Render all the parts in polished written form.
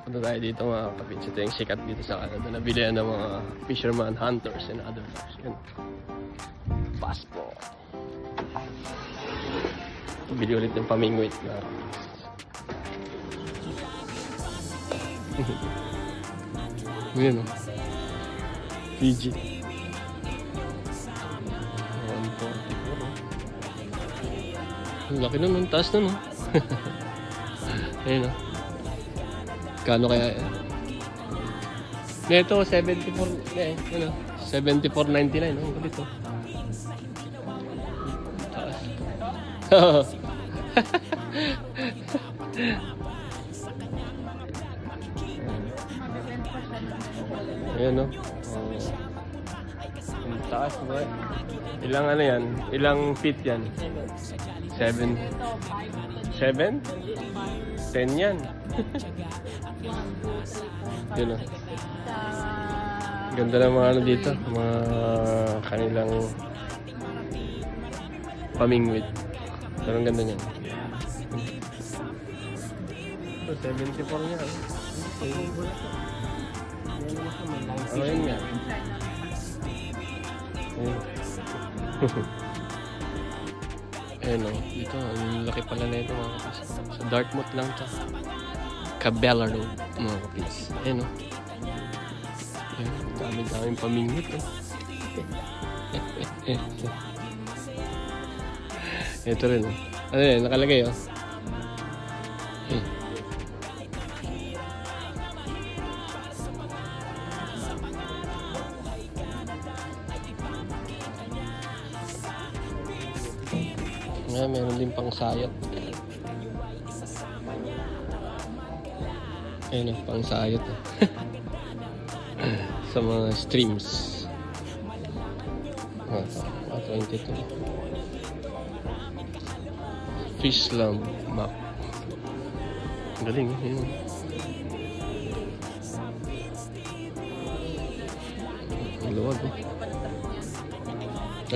Punta tayo dito mga kapits. Ito yung sikat dito sa Canada. Nabilihan ng mga fisherman, hunters, and other things. Yun. Passport. Bili ulit ng pamingwit na yun o. Fiji. 144 o. Ang laki nun, ang taas nun o. Ayun o. Kano kaya yan? Neto, 74. Eh, yun o. 74.99 o. Ang kulit o. Taas. Ayan o. Ang taas ba? Ilang ano yan? Ilang feet yan? 7? 7? 10 yan. Yun o. Ganda ng mga ano dito. Mga kanilang pamingwit. Pero ang ganda niyan. Ito, 74 niya. Ano yun nga? Ayan o. Dito, ang laki pala na ito mga kapis. Sa Dartmouth lang ito. Cabela Road mga kapis. Ayan o. Ayan, dami-daming pamingwit o. Ito rin o. Ano yan? Nakalagay o. Nga, meron din pang sayot. Ayun o, pang sayot o. Sa mga streams. 22. Fish lamb map. Galing eh. Yun. Ang luwag eh.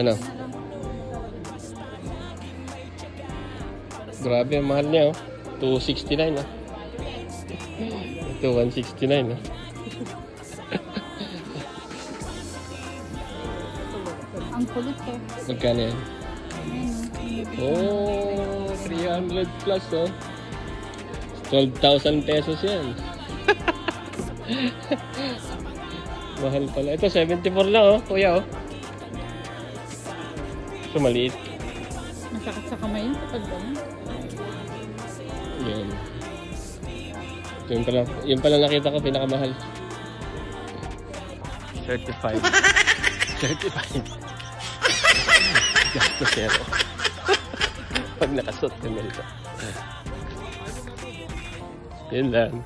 Ano? Grabe, ang mahal niya oh. 269 ah. Ito 169 ah. Ang kulit ko. Magkano yan? Oh, 300 plus oh. 12,000 pesos yan. Mahal pala. Ito 74 lang oh, kuya oh. Ito maliit. Masakit sa kamay yun kapag gano'n. Yun. Yung pala nakita ko pinakamahal. Certified. Certified. Gasto zero. Pag nakasuot ka nito. Yun lang.